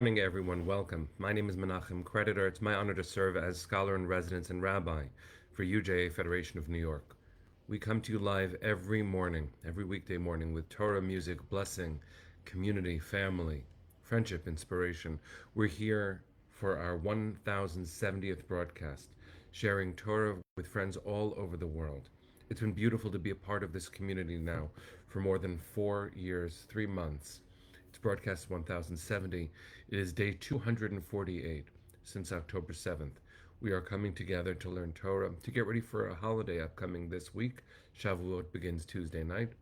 Morning, everyone. Welcome. My name is Menachem Creditor. It's my honor to serve as scholar in residence and rabbi for UJA Federation of New York. We come to you live every morning, every weekday morning, with Torah, music, blessing, community, family, friendship, inspiration. We're here for our 1070th broadcast, sharing Torah with friends all over the world. It's been beautiful to be a part of this community now for more than 4 years, 3 months. It's broadcast 1070. It is day 248 since October 7th. We are coming together to learn Torah, to get ready for a holiday upcoming this week. Shavuot begins Tuesday night.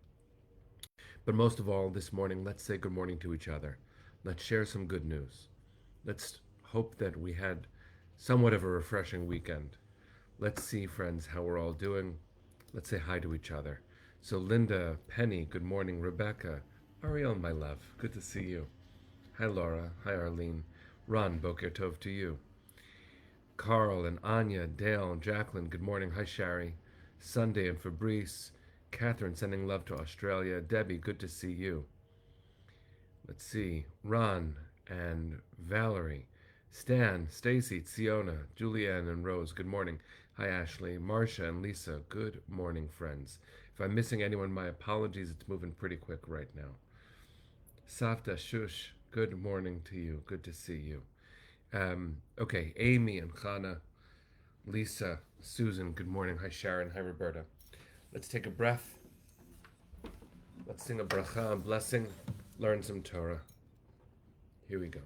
But most of all, this morning, let's say good morning to each other. Let's share some good news. Let's hope that we had somewhat of a refreshing weekend. Let's see, friends, how we're all doing. Let's say hi to each other. So, Linda, Penny, good morning. Rebecca, Ariel, my love, good to see you. Hi, Laura. Hi, Arlene. Ron, Boker Tov to you. Carl and Anya, Dale, and Jacqueline, good morning. Hi, Shari. Sunday and Fabrice. Catherine, sending love to Australia. Debbie, good to see you. Let's see. Ron and Valerie. Stan, Stacy, Tsiona, Julianne, and Rose, good morning. Hi, Ashley. Marcia and Lisa, good morning, friends. If I'm missing anyone, my apologies. It's moving pretty quick right now. Savta, Shush, good morning to you. Good to see you. Okay, Amy and Chana, Lisa, Susan, good morning. Hi, Sharon. Hi, Roberta. Let's take a breath. Let's sing a bracha, a blessing, learn some Torah. Here we go.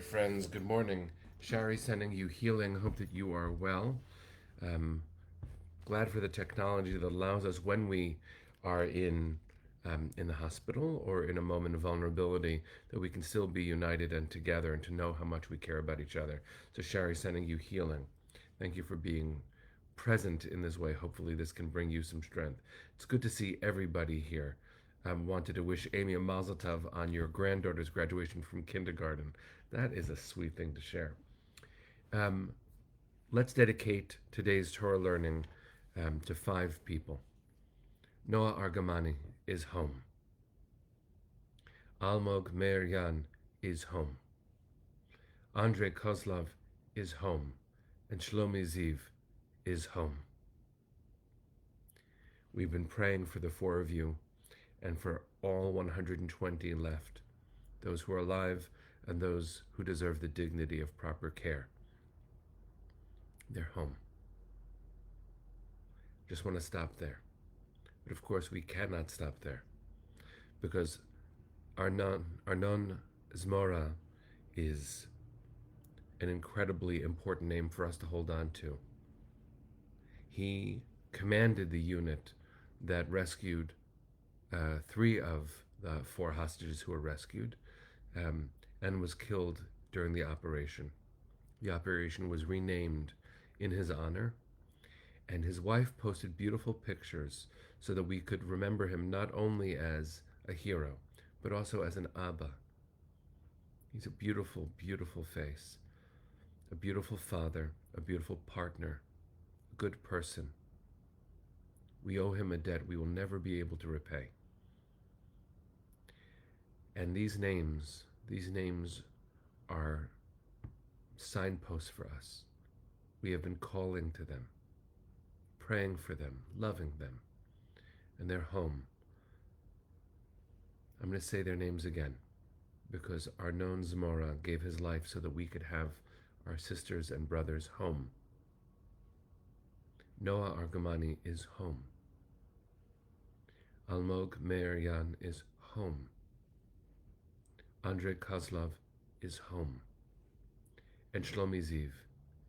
Friends, good morning. Shari sending you healing. Hope that you are well. Glad for the technology that allows us when we are in the hospital or in a moment of vulnerability that we can still be united and together and to know how much we care about each other. So Shari sending you healing. Thank you for being present in this way. Hopefully this can bring you some strength. It's good to see everybody here. Wanted to wish Amy a mazel tov on your granddaughter's graduation from kindergarten. That is a sweet thing to share. Let's dedicate today's Torah learning to 5 people. Noah Argamani is home. Almog Meir is home. Andrei Kozlov is home. And Shlomi Ziv is home. We've been praying for the 4 of you and for all 120 left, those who are alive and those who deserve the dignity of proper care. They're home. Just want to stop there. But of course, we cannot stop there because Arnon Zmora is an incredibly important name for us to hold on to. He commanded the unit that rescued 3 of the 4 hostages who were rescued and was killed during the operation. The operation was renamed in his honor, and his wife posted beautiful pictures so that we could remember him not only as a hero, but also as an Abba. He's a beautiful, beautiful face, a beautiful father, a beautiful partner, a good person. We owe him a debt we will never be able to repay. And these names are signposts for us. We have been calling to them, praying for them, loving them, and they're home. I'm going to say their names again, because Arnon Zamora gave his life so that we could have our sisters and brothers home. Noah Argamani is home. Almog Meir Yan is home. Andrei Kozlov is home. And Shlomi Ziv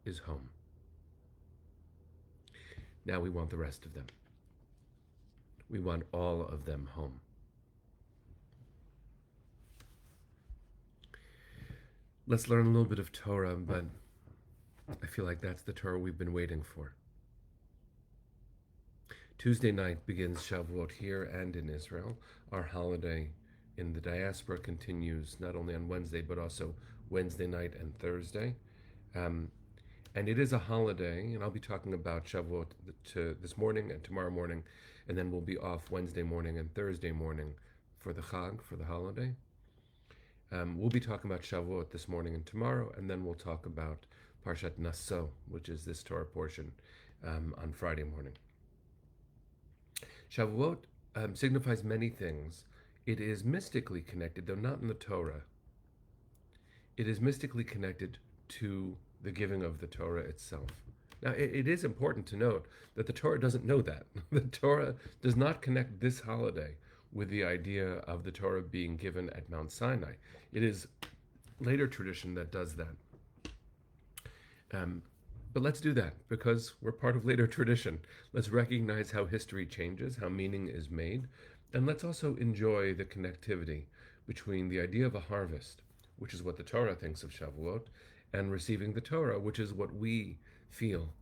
is home. Now we want the rest of them. We want all of them home. Let's learn a little bit of Torah, but I feel like that's the Torah we've been waiting for. Tuesday night begins Shavuot here and in Israel. Our holiday in the diaspora continues not only on Wednesday, but also Wednesday night and Thursday. And it is a holiday, and I'll be talking about Shavuot this morning and tomorrow morning, and then we'll be off Wednesday morning and Thursday morning for the Chag, for the holiday. We'll be talking about Shavuot this morning and tomorrow, and then we'll talk about Parshat Naso, which is this Torah portion, on Friday morning. Shavuot signifies many things. It is mystically connected, though not in the Torah. It is mystically connected to the giving of the Torah itself. Now, it is important to note that the Torah doesn't know that. The Torah does not connect this holiday with the idea of the Torah being given at Mount Sinai. It is later tradition that does that. But let's do that, because we're part of later tradition. Let's recognize how history changes, how meaning is made, and let's also enjoy the connectivity between the idea of a harvest, which is what the Torah thinks of Shavuot, and receiving the Torah, which is what we feel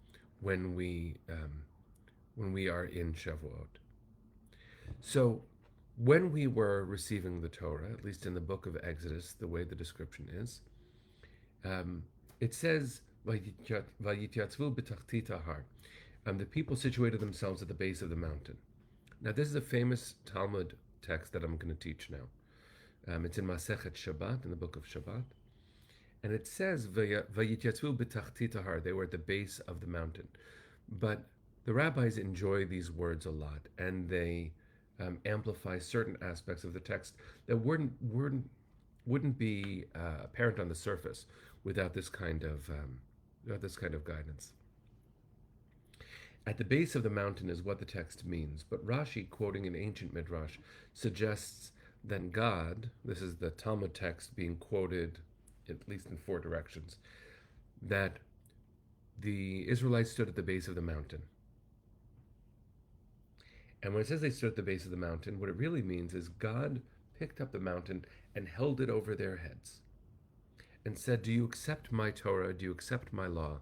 when we are in Shavuot. So when we were receiving the Torah, at least in the book of Exodus, the way the description is, it says, the people situated themselves at the base of the mountain. Now, this is a famous Talmud text that I'm going to teach now. It's in Masechet Shabbat, in the book of Shabbat. And it says, Vayityatvu b'tachtita har, they were at the base of the mountain. But the rabbis enjoy these words a lot, and they amplify certain aspects of the text that wouldn't be apparent on the surface without this kind of guidance. At the base of the mountain is what the text means, but Rashi, quoting an ancient midrash, suggests that God, this is the Talmud text being quoted at least in 4 directions, that the Israelites stood at the base of the mountain. And when it says they stood at the base of the mountain, what it really means is God picked up the mountain and held it over their heads and said, do you accept my Torah? Do you accept my law?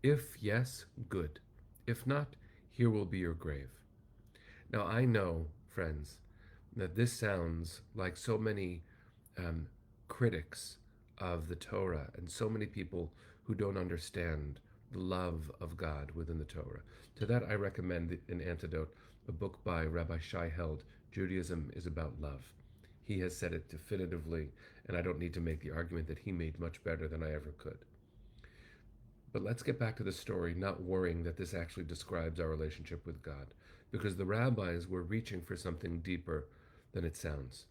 If yes, good. If not, here will be your grave. Now, I know, friends, that this sounds like so many critics of the Torah and so many people who don't understand the love of God within the Torah. To that, I recommend an antidote, a book by Rabbi Shai Held, Judaism is About Love. He has said it definitively, and I don't need to make the argument that he made much better than I ever could. But let's get back to the story, not worrying that this actually describes our relationship with God, because the rabbis were reaching for something deeper than it sounds.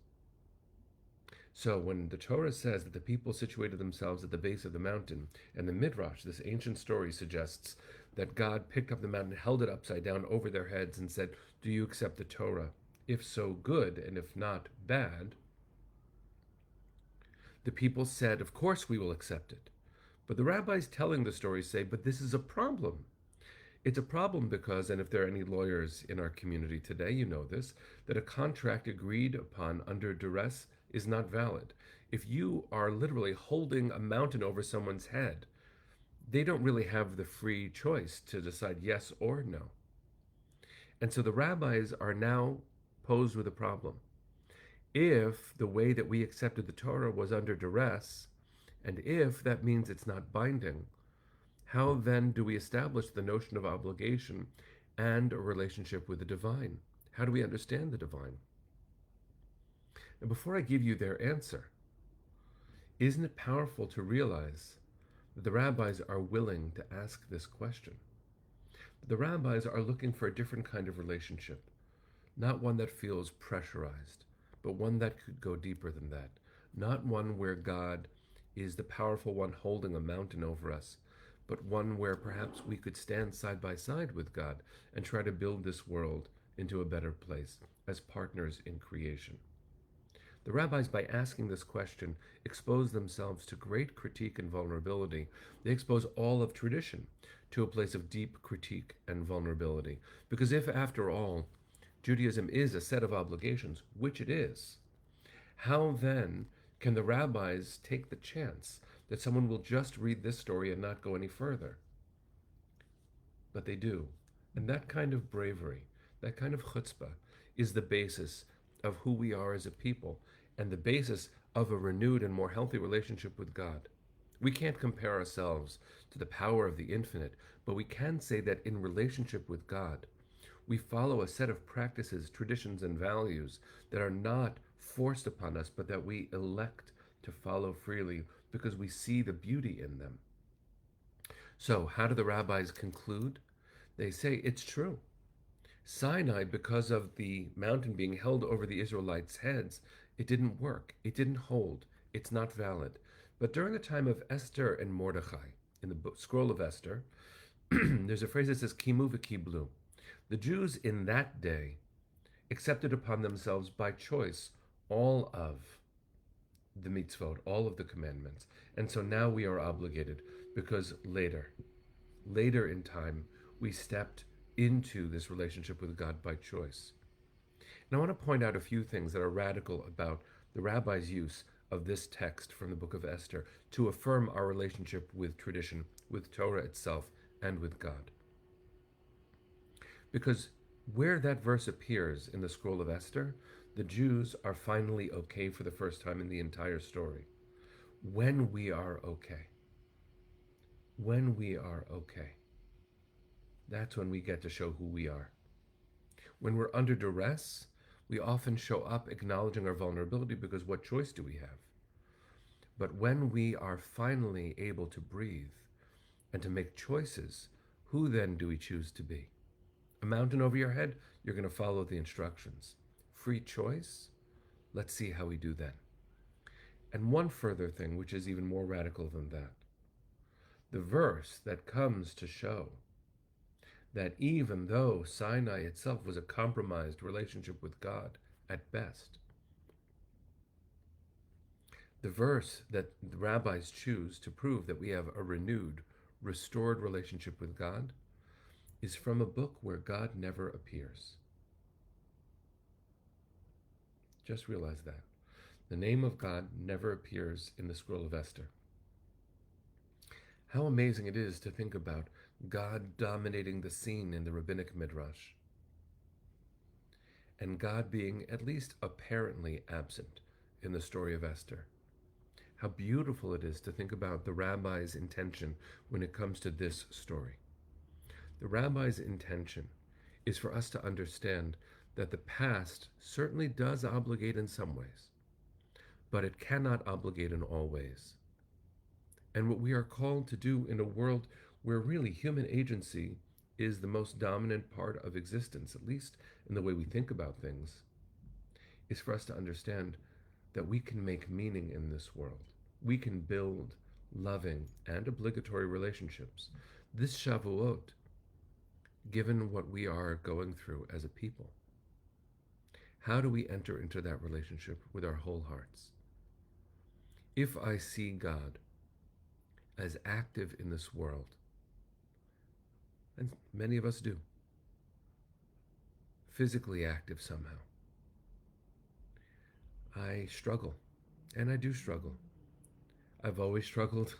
So when the Torah says that the people situated themselves at the base of the mountain, and the Midrash, this ancient story, suggests that God picked up the mountain, held it upside down over their heads and said, do you accept the Torah? If so, good, and if not, bad. The people said, of course we will accept it. But the rabbis telling the story say, but this is a problem. It's a problem because, and if there are any lawyers in our community today, you know this, that a contract agreed upon under duress is not valid. If you are literally holding a mountain over someone's head, they don't really have the free choice to decide yes or no. And so the rabbis are now posed with a problem. If the way that we accepted the Torah was under duress, and if that means it's not binding, how then do we establish the notion of obligation and a relationship with the divine? How do we understand the divine? And before I give you their answer, isn't it powerful to realize that the rabbis are willing to ask this question? The rabbis are looking for a different kind of relationship, not one that feels pressurized, but one that could go deeper than that. Not one where God is the powerful one holding a mountain over us, but one where perhaps we could stand side by side with God and try to build this world into a better place as partners in creation. The rabbis, by asking this question, expose themselves to great critique and vulnerability. They expose all of tradition to a place of deep critique and vulnerability. Because if, after all, Judaism is a set of obligations, which it is, how then can the rabbis take the chance that someone will just read this story and not go any further? But they do. And that kind of bravery, that kind of chutzpah, is the basis of who we are as a people and the basis of a renewed and more healthy relationship with God. We can't compare ourselves to the power of the infinite, but we can say that in relationship with God, we follow a set of practices, traditions, and values that are not forced upon us, but that we elect to follow freely because we see the beauty in them. So, how do the rabbis conclude? They say it's true. Sinai, because of the mountain being held over the Israelites' heads, it didn't work. It didn't hold. It's not valid. But during the time of Esther and Mordechai, in the scroll of Esther, there's a phrase that says, Kimu v'kiblu. The Jews in that day accepted upon themselves by choice all of the mitzvot, all of the commandments. And so now we are obligated because later in time, we stepped into this relationship with God by choice. And I want to point out a few things that are radical about the rabbi's use of this text from the book of Esther to affirm our relationship with tradition, with Torah itself, and with God. Because where that verse appears in the scroll of Esther, the Jews are finally okay for the first time in the entire story. When we are okay. When we are okay. That's when we get to show who we are. When we're under duress, we often show up acknowledging our vulnerability because what choice do we have? But when we are finally able to breathe and to make choices, who then do we choose to be? A mountain over your head? You're going to follow the instructions. Free choice? Let's see how we do then. And one further thing, which is even more radical than that. The verse that comes to show that even though Sinai itself was a compromised relationship with God at best, the verse that the rabbis choose to prove that we have a renewed, restored relationship with God is from a book where God never appears. Just realize that. The name of God never appears in the scroll of Esther. How amazing it is to think about God dominating the scene in the rabbinic midrash, and God being at least apparently absent in the story of Esther. How beautiful it is to think about the rabbi's intention when it comes to this story. The rabbi's intention is for us to understand that the past certainly does obligate in some ways, but it cannot obligate in all ways. And what we are called to do in a world where really human agency is the most dominant part of existence, at least in the way we think about things, is for us to understand that we can make meaning in this world. We can build loving and obligatory relationships. This Shavuot, given what we are going through as a people, how do we enter into that relationship with our whole hearts? If I see God as active in this world, and many of us do, physically active somehow, I struggle, and I do struggle. I've always struggled.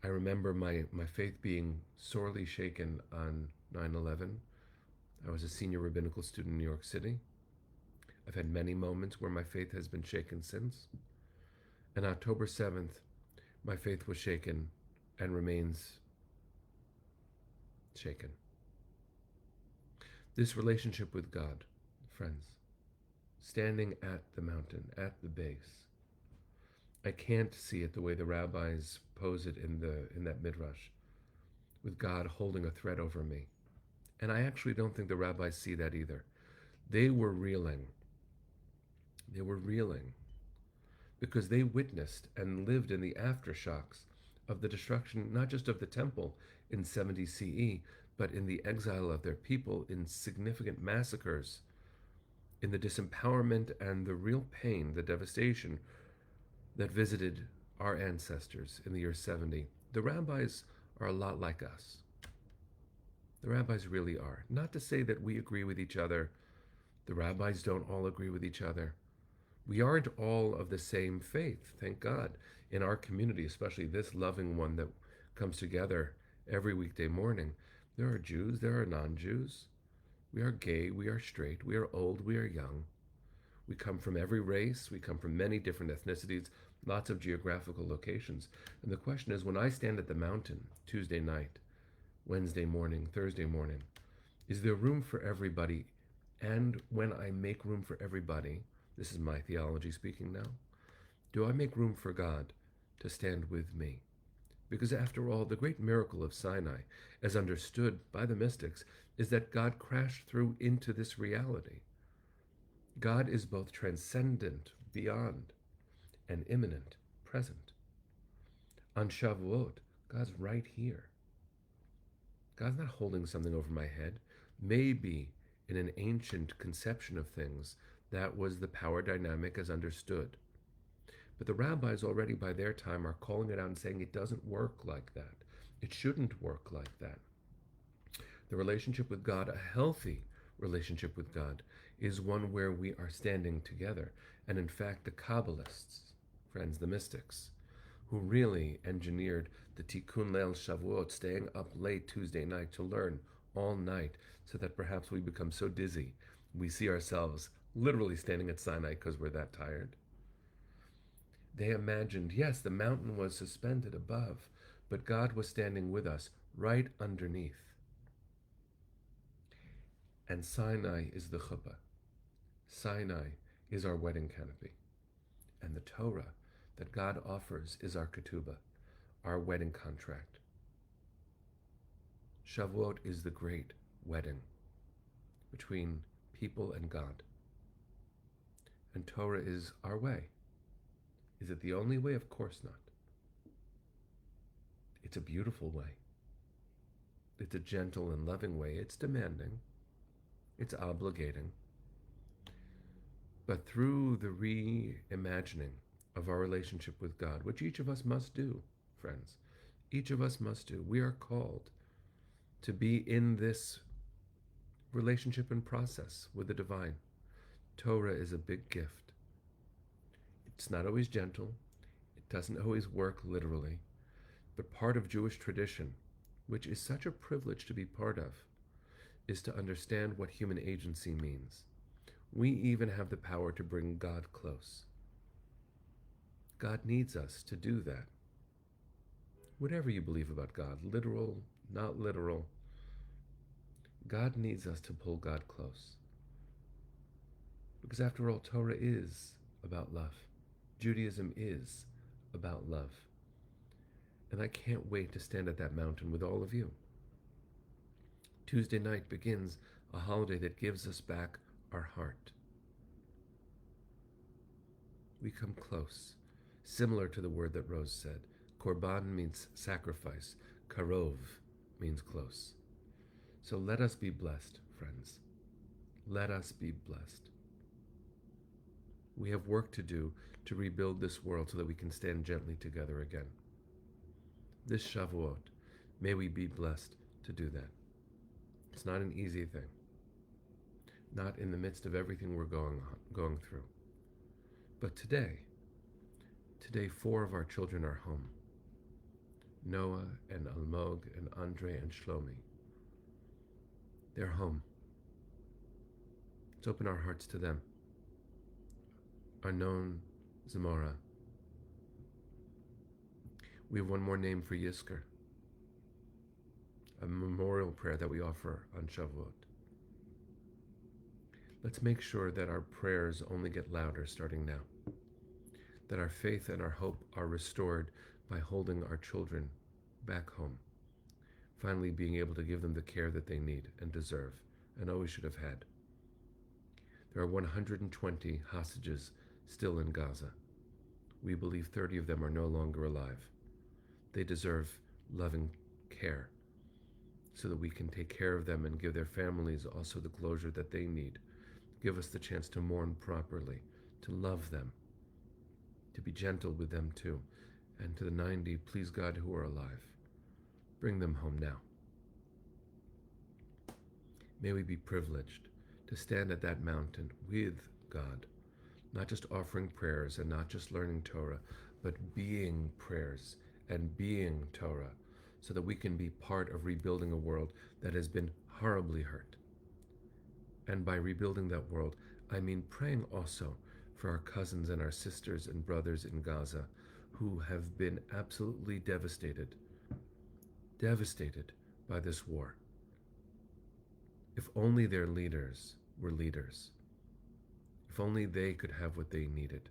I remember my faith being sorely shaken on 9/11. I was a senior rabbinical student in New York City. I've had many moments where my faith has been shaken since. And October 7th, my faith was shaken and remains shaken. This relationship with God, friends, standing at the mountain, at the base. I can't see it the way the rabbis pose it in that midrash, with God holding a thread over me. And I actually don't think the rabbis see that either. They were reeling. They were reeling because they witnessed and lived in the aftershocks of the destruction, not just of the temple in 70 CE, but in the exile of their people, in significant massacres, in the disempowerment and the real pain, the devastation that visited our ancestors in the year 70. The rabbis are a lot like us. The rabbis really are. Not to say that we agree with each other. The rabbis don't all agree with each other. We aren't all of the same faith, thank God. In our community, especially this loving one that comes together every weekday morning, there are Jews, there are non-Jews. We are gay, we are straight, we are old, we are young. We come from every race, we come from many different ethnicities, lots of geographical locations. And the question is, when I stand at the mountain Tuesday night, Wednesday morning, Thursday morning, is there room for everybody? And when I make room for everybody, this is my theology speaking now, do I make room for God to stand with me? Because after all, the great miracle of Sinai, as understood by the mystics, is that God crashed through into this reality. God is both transcendent, beyond, and immanent, present. On Shavuot, God's right here. God's not holding something over my head. Maybe in an ancient conception of things, that was the power dynamic as understood. But the rabbis already by their time are calling it out and saying it doesn't work like that. It shouldn't work like that. The relationship with God, a healthy relationship with God, is one where we are standing together. And in fact, the Kabbalists, friends, the mystics, who really engineered the Tikkun Leil Shavuot, staying up late Tuesday night to learn all night, so that perhaps we become so dizzy we see ourselves literally standing at Sinai because we're that tired. They imagined, yes, the mountain was suspended above, but God was standing with us right underneath. And Sinai is the chuppah. Sinai is our wedding canopy. And the Torah that God offers is our ketubah, our wedding contract. Shavuot is the great wedding between people and God. And Torah is our way. Is it the only way? Of course not. It's a beautiful way. It's a gentle and loving way. It's demanding. It's obligating. But through the reimagining of our relationship with God, which each of us must do, friends, each of us must do, we are called to be in this relationship and process with the divine. Torah is a big gift. It's not always gentle. It doesn't always work literally. But part of Jewish tradition, which is such a privilege to be part of, is to understand what human agency means. We even have the power to bring God close. God needs us to do that. Whatever you believe about God, literal, not literal, God needs us to pull God close. Because after all, Torah is about love. Judaism is about love. And I can't wait to stand at that mountain with all of you. Tuesday night begins a holiday that gives us back our heart. We come close, similar to the word that Rose said. Korban means sacrifice. Karov means close. So let us be blessed, friends. Let us be blessed. We have work to do to rebuild this world so that we can stand gently together again. This Shavuot, may we be blessed to do that. It's not an easy thing. Not in the midst of everything we're going through. But today 4 of our children are home. Noah and Almog and Andre and Shlomi. They're home. Let's open our hearts to them. Arnon Zamora. We have one more name for Yisker, a memorial prayer that we offer on Shavuot. Let's make sure that our prayers only get louder starting now, that our faith and our hope are restored by holding our children back home, finally being able to give them the care that they need and deserve and always should have had. There are 120 hostages still in Gaza. We believe 30 of them are no longer alive. They deserve loving care so that we can take care of them and give their families also the closure that they need. Give us the chance to mourn properly, to love them, to be gentle with them too. And to the 90, please God, who are alive, bring them home now. May we be privileged to stand at that mountain with God, not just offering prayers and not just learning Torah, but being prayers and being Torah, so that we can be part of rebuilding a world that has been horribly hurt. And by rebuilding that world, I mean praying also for our cousins and our sisters and brothers in Gaza who have been absolutely devastated by this war. If only their leaders were leaders. If only they could have what they needed.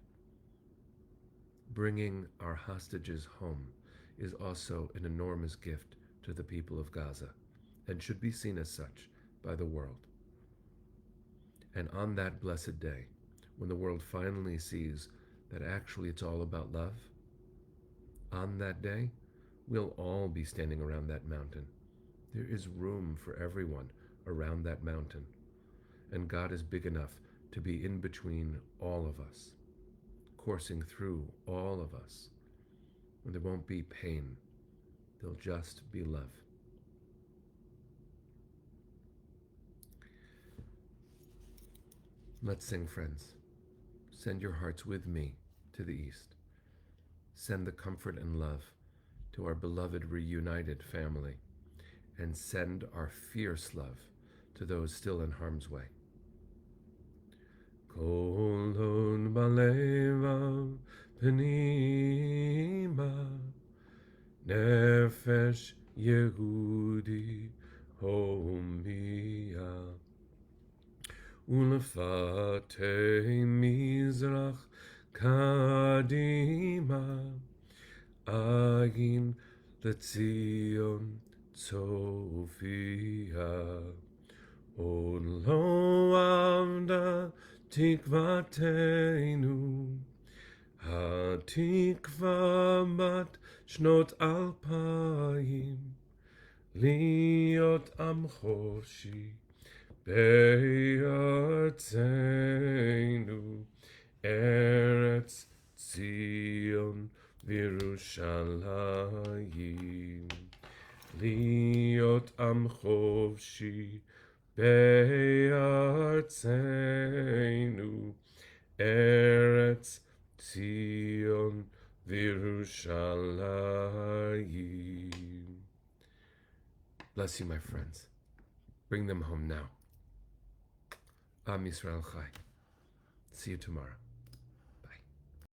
Bringing our hostages home is also an enormous gift to the people of Gaza and should be seen as such by the world. And on that blessed day, when the world finally sees that actually it's all about love, on that day, we'll all be standing around that mountain. There is room for everyone around that mountain. And God is big enough to be in between all of us, coursing through all of us. And there won't be pain. There'll just be love. Let's sing, friends. Send your hearts with me to the east. Send the comfort and love to our beloved reunited family, and send our fierce love to those still in harm's way. Kol hod balevav pnima, nefesh Yehudi homia, ulfatei mizrach kadima, agin letzion tzofia. Od lo avda tikvateinu, hatikva bat shnot alpayim, liot am choshi be'artzeinu, Eretz Zion v'Yerushalayim, liot am choshi be'artzeinu, Eretz Zion v'Yerushalayim. Bless you, my friends. Bring them home now. Am Yisrael Chai. See you tomorrow.